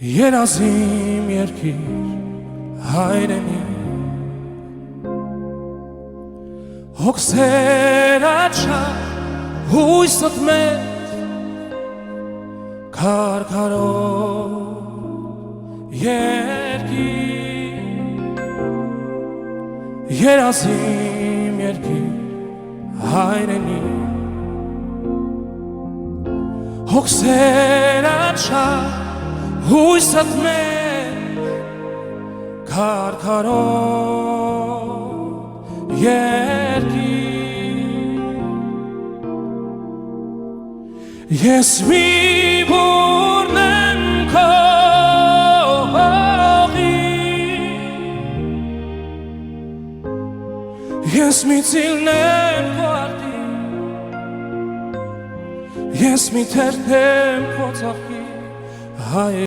Երազիմ երկիր հայրենի Հոգսեր աչար հույսդ մեծ Քարքարոտ երկիր Երազիմ երկիր հայրենի Հոգսեր աչար հույսդ մեծ Քարքարոտ երկիր Ես մի բուրնեմ քո հողի Ես մի ծիլնեմ քո արտի Ես մի թերթեմ քո ծաղկի